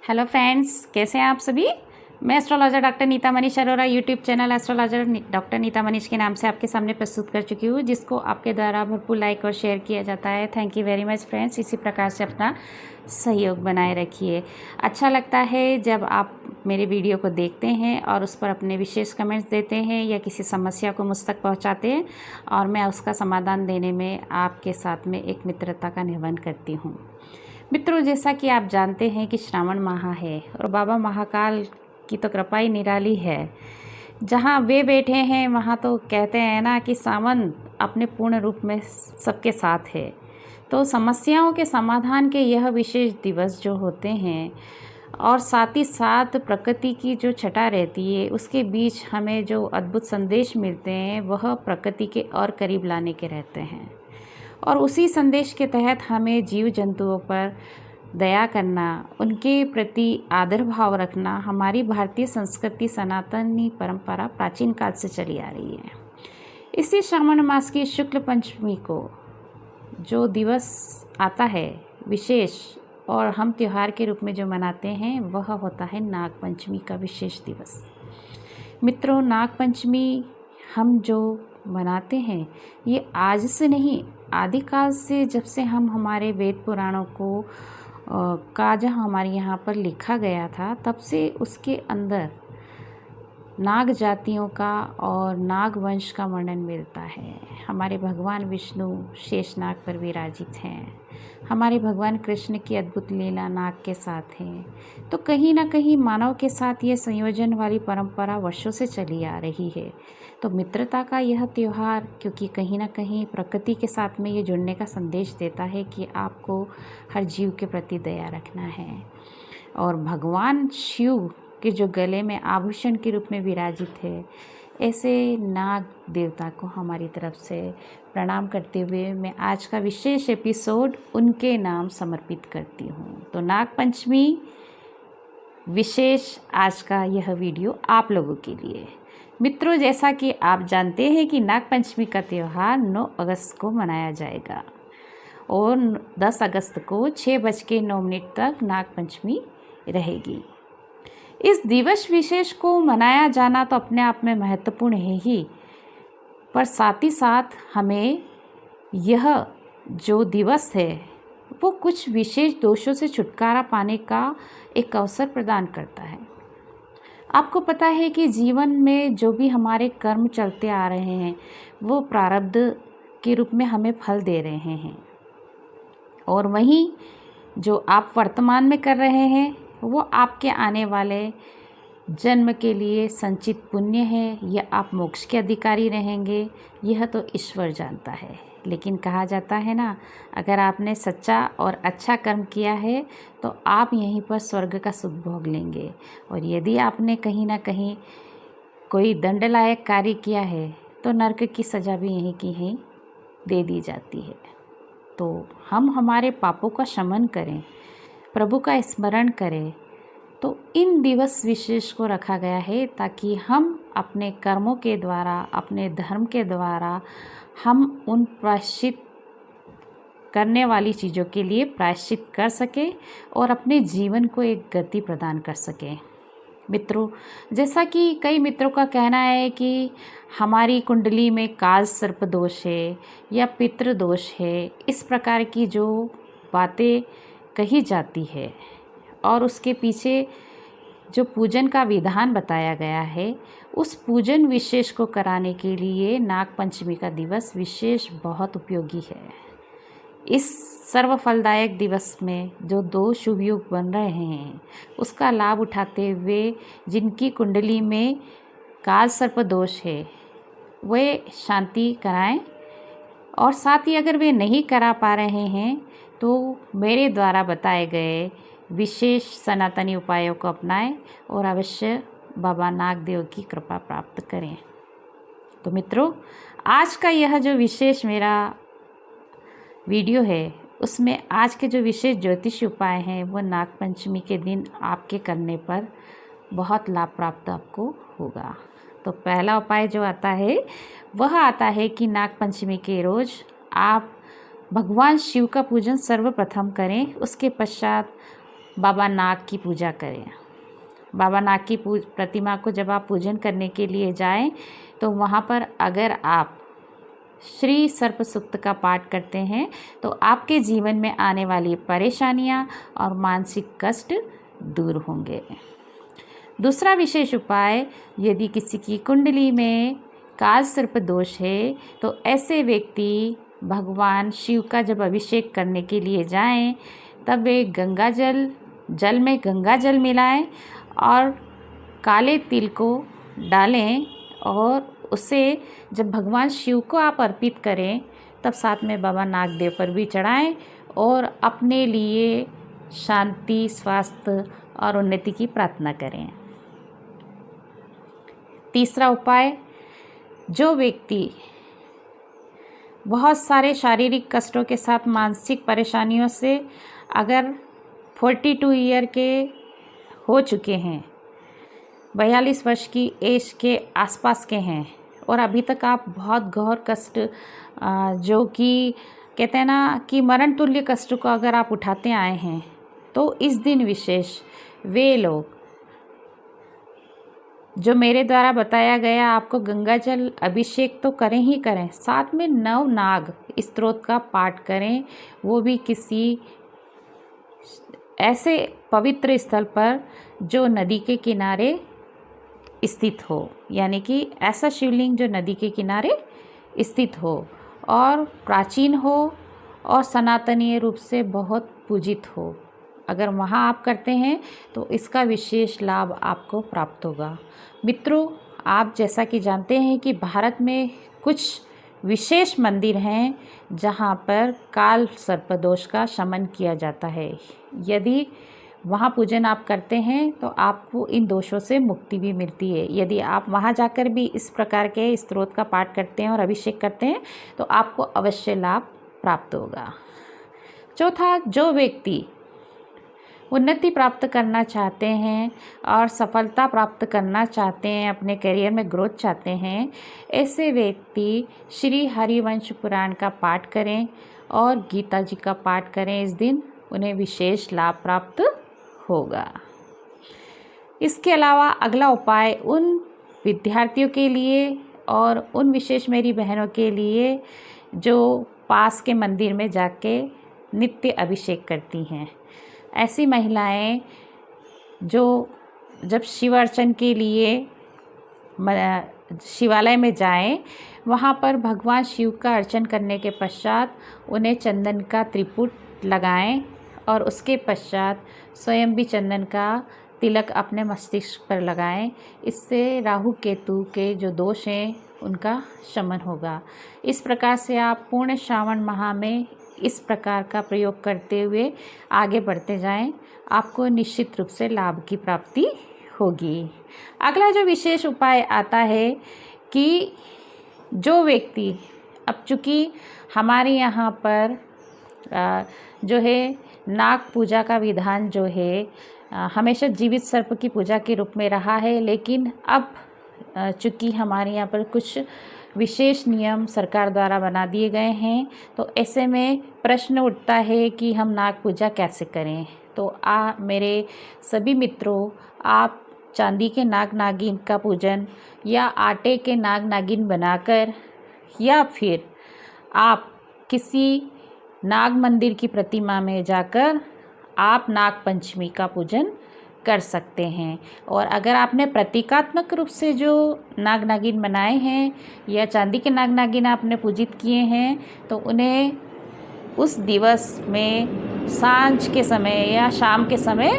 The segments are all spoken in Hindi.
हेलो फ्रेंड्स, कैसे हैं आप सभी। मैं astrologer doctor Neeta Manish Arora YouTube channel astrologer doctor Neeta Manish के नाम से आपके सामने प्रस्तुत कर चुकी हूँ, जिसको आपके द्वारा भरपूर लाइक और शेयर किया जाता है। Thank you very much friends. इसी प्रकार से अपना सहयोग बनाए रखिए। अच्छा लगता है जब आप मेरे वीडियो को देखते हैं और उस पर अपने विशेष कमेंट्स देते हैं या किसी समस्या को मुझ तक पहुँचाते हैं और मैं उसका समाधान देने में आपके साथ में एक मित्रता का निर्वहन करती हूँ। मित्रों, जैसा कि आप जानते हैं कि श्रावण माह है और बाबा महाकाल की तो कृपा ही निराली है। जहाँ वे बैठे हैं वहाँ तो कहते हैं ना कि सावन अपने पूर्ण रूप में सबके साथ है। तो समस्याओं के समाधान के यह विशेष दिवस जो होते हैं और साथ ही साथ प्रकृति की जो छटा रहती है उसके बीच हमें जो अद्भुत संदेश मिलते हैं वह प्रकृति के और करीब लाने के रहते हैं। और उसी संदेश के तहत हमें जीव जंतुओं पर दया करना, उनके प्रति आदर भाव रखना हमारी भारतीय संस्कृति सनातनी परंपरा प्राचीन काल से चली आ रही है। इसी श्रावण मास की शुक्ल पंचमी को जो दिवस आता है विशेष और हम त्यौहार के रूप में जो मनाते हैं वह होता है नाग पंचमी का विशेष दिवस। मित्रों, नाग पंचमी हम जो मनाते हैं ये आज से नहीं, आदिकाल से, जब से हम हमारे वेद पुराणों को का जब हमारे यहाँ पर लिखा गया था तब से उसके अंदर नाग जातियों का और नाग वंश का वर्णन मिलता है। हमारे भगवान विष्णु शेषनाग पर विराजित हैं। हमारे भगवान कृष्ण की अद्भुत लीला नाग के साथ है। तो कहीं ना कहीं मानव के साथ ये संयोजन वाली परंपरा वर्षों से चली आ रही है। तो मित्रता का यह त्यौहार, क्योंकि कहीं ना कहीं प्रकृति के साथ में ये जुड़ने का संदेश देता है कि आपको हर जीव के प्रति दया रखना है। और भगवान शिव के जो गले में आभूषण के रूप में विराजित है, ऐसे नाग देवता को हमारी तरफ से प्रणाम करते हुए मैं आज का विशेष एपिसोड उनके नाम समर्पित करती हूँ। तो नाग पंचमी विशेष आज का यह वीडियो आप लोगों के लिए। मित्रों, जैसा कि आप जानते हैं कि नाग पंचमी का त्यौहार 9 अगस्त को मनाया जाएगा और 10 अगस्त को 6:09 तक नाग पंचमी रहेगी। इस दिवस विशेष को मनाया जाना तो अपने आप में महत्वपूर्ण है ही, पर साथ ही साथ हमें यह जो दिवस है वो कुछ विशेष दोषों से छुटकारा पाने का एक अवसर प्रदान करता है। आपको पता है कि जीवन में जो भी हमारे कर्म चलते आ रहे हैं वो प्रारब्ध के रूप में हमें फल दे रहे हैं, और वहीं जो आप वर्तमान में कर रहे हैं वो आपके आने वाले जन्म के लिए संचित पुण्य है या आप मोक्ष के अधिकारी रहेंगे, यह तो ईश्वर जानता है। लेकिन कहा जाता है ना, अगर आपने सच्चा और अच्छा कर्म किया है तो आप यहीं पर स्वर्ग का सुख भोग लेंगे, और यदि आपने कहीं ना कहीं कोई दंड लायक कार्य किया है तो नरक की सज़ा भी यहीं की यहीं दे दी जाती है। तो हम हमारे पापों का शमन करें, प्रभु का स्मरण करें। तो इन दिवस विशेष को रखा गया है ताकि हम अपने कर्मों के द्वारा, अपने धर्म के द्वारा हम उन प्रायश्चित करने वाली चीज़ों के लिए प्रायश्चित कर सकें और अपने जीवन को एक गति प्रदान कर सकें। मित्रों, जैसा कि कई मित्रों का कहना है कि हमारी कुंडली में काल सर्प दोष है या पितृ दोष है, इस प्रकार की जो बातें कही जाती है और उसके पीछे जो पूजन का विधान बताया गया है, उस पूजन विशेष को कराने के लिए नाग पंचमी का दिवस विशेष बहुत उपयोगी है। इस सर्व फलदायक दिवस में जो 2 शुभ योग बन रहे हैं उसका लाभ उठाते हुए जिनकी कुंडली में काल सर्प दोष है वे शांति कराएं, और साथ ही अगर वे नहीं करा पा रहे हैं तो मेरे द्वारा बताए गए विशेष सनातनी उपायों को अपनाएं और अवश्य बाबा नागदेव की कृपा प्राप्त करें। तो मित्रों, आज का यह जो विशेष मेरा वीडियो है उसमें आज के जो विशेष ज्योतिष उपाय हैं वो नाग पंचमी के दिन आपके करने पर बहुत लाभ प्राप्त आपको होगा। तो पहला उपाय जो आता है वह आता है कि नाग पंचमी के रोज़ आप भगवान शिव का पूजन सर्वप्रथम करें। उसके पश्चात बाबा नाग की पूजा करें। बाबा नाग की प्रतिमा को जब आप पूजन करने के लिए जाएं तो वहाँ पर अगर आप श्री सर्प सूक्त का पाठ करते हैं तो आपके जीवन में आने वाली परेशानियां और मानसिक कष्ट दूर होंगे। दूसरा विशेष उपाय, यदि किसी की कुंडली में काल सर्प दोष है तो ऐसे व्यक्ति भगवान शिव का जब अभिषेक करने के लिए जाएं तब वे जल में गंगा जल मिलाएं और काले तिल को डालें और उसे जब भगवान शिव को आप अर्पित करें तब साथ में बाबा नागदेव पर भी चढ़ाएं और अपने लिए शांति, स्वास्थ्य और उन्नति की प्रार्थना करें। तीसरा उपाय, जो व्यक्ति बहुत सारे शारीरिक कष्टों के साथ मानसिक परेशानियों से अगर 42 ईयर के हो चुके हैं, 42 वर्ष की एज के आसपास के हैं और अभी तक आप बहुत घोर कष्ट जो कि कहते हैं ना कि मरण तुल्य कष्ट को अगर आप उठाते आए हैं तो इस दिन विशेष वे लोग जो मेरे द्वारा बताया गया आपको गंगा जल अभिषेक तो करें ही करें, साथ में नवनाग स्तोत्र का पाठ करें, वो भी किसी ऐसे पवित्र स्थल पर जो नदी के किनारे स्थित हो, यानी कि ऐसा शिवलिंग जो नदी के किनारे स्थित हो और प्राचीन हो और सनातनीय रूप से बहुत पूजित हो। अगर वहाँ आप करते हैं तो इसका विशेष लाभ आपको प्राप्त होगा। मित्रों, आप जैसा कि जानते हैं कि भारत में कुछ विशेष मंदिर हैं जहाँ पर काल सर्पदोष का शमन किया जाता है। यदि वहाँ पूजन आप करते हैं तो आपको इन दोषों से मुक्ति भी मिलती है। यदि आप वहाँ जाकर भी इस प्रकार के स्तोत्र का पाठ करते हैं और अभिषेक करते हैं तो आपको अवश्य लाभ प्राप्त होगा। चौथा, जो व्यक्ति उन्नति प्राप्त करना चाहते हैं और सफलता प्राप्त करना चाहते हैं, अपने करियर में ग्रोथ चाहते हैं, ऐसे व्यक्ति श्री हरिवंश पुराण का पाठ करें और गीता जी का पाठ करें। इस दिन उन्हें विशेष लाभ प्राप्त होगा। इसके अलावा अगला उपाय उन विद्यार्थियों के लिए और उन विशेष मेरी बहनों के लिए जो पास के मंदिर में जाके नित्य अभिषेक करती हैं। ऐसी महिलाएं जो जब शिव अर्चन के लिए शिवालय में जाएं, वहाँ पर भगवान शिव का अर्चन करने के पश्चात उन्हें चंदन का त्रिपुट लगाएं और उसके पश्चात स्वयं भी चंदन का तिलक अपने मस्तिष्क पर लगाएं। इससे राहु केतु के जो दोष हैं उनका शमन होगा। इस प्रकार से आप पूर्ण श्रावण माह में इस प्रकार का प्रयोग करते हुए आगे बढ़ते जाएं, आपको निश्चित रूप से लाभ की प्राप्ति होगी। अगला जो विशेष उपाय आता है कि जो व्यक्ति, अब चूँकि हमारे यहाँ पर जो है नाग पूजा का विधान जो है हमेशा जीवित सर्प की पूजा के रूप में रहा है, लेकिन अब चूँकि हमारे यहाँ पर कुछ विशेष नियम सरकार द्वारा बना दिए गए हैं तो ऐसे में प्रश्न उठता है कि हम नाग पूजा कैसे करें। तो मेरे सभी मित्रों, आप चांदी के नाग नागिन का पूजन या आटे के नाग नागिन बनाकर या फिर आप किसी नाग मंदिर की प्रतिमा में जाकर आप नाग पंचमी का पूजन कर सकते हैं। और अगर आपने प्रतीकात्मक रूप से जो नाग नागिन बनाए हैं या चांदी के नाग नागिन आपने पूजित किए हैं तो उन्हें उस दिवस में सांझ के समय या शाम के समय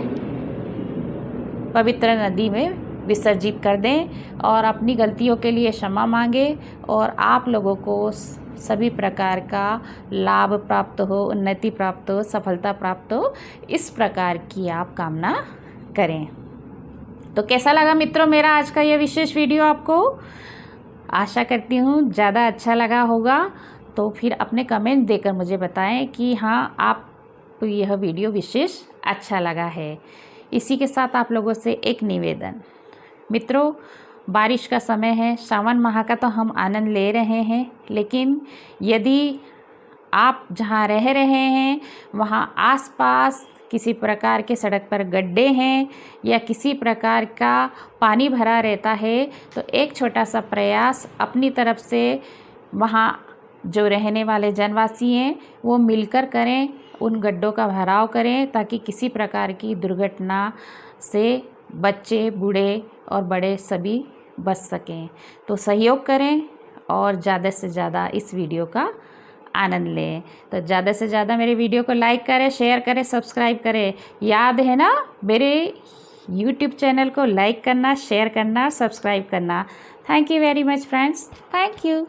पवित्र नदी में विसर्जित कर दें और अपनी गलतियों के लिए क्षमा मांगे और आप लोगों को सभी प्रकार का लाभ प्राप्त हो, उन्नति प्राप्त हो, सफलता प्राप्त हो, इस प्रकार की आप कामना करें। तो कैसा लगा मित्रों मेरा आज का यह विशेष वीडियो? आपको आशा करती हूँ ज़्यादा अच्छा लगा होगा। तो फिर अपने कमेंट देकर मुझे बताएं कि हाँ, आप यह वीडियो विशेष अच्छा लगा है। इसी के साथ आप लोगों से एक निवेदन, मित्रों, बारिश का समय है, श्रावण माह का तो हम आनंद ले रहे हैं, लेकिन यदि आप जहाँ रह रहे हैं वहाँ आसपास किसी प्रकार के सड़क पर गड्ढे हैं या किसी प्रकार का पानी भरा रहता है, तो एक छोटा सा प्रयास अपनी तरफ से वहाँ जो रहने वाले जनवासी हैं वो मिलकर करें, उन गड्ढों का भराव करें ताकि किसी प्रकार की दुर्घटना से बच्चे, बूढ़े और बड़े सभी बच सकें। तो सहयोग करें और ज़्यादा से ज़्यादा इस वीडियो का आनंद लें। तो ज़्यादा से ज़्यादा मेरे वीडियो को लाइक करें, शेयर करें, सब्सक्राइब करें। याद है ना, मेरे यूट्यूब चैनल को लाइक करना, शेयर करना, सब्सक्राइब करना। Thank you very much friends, thank you.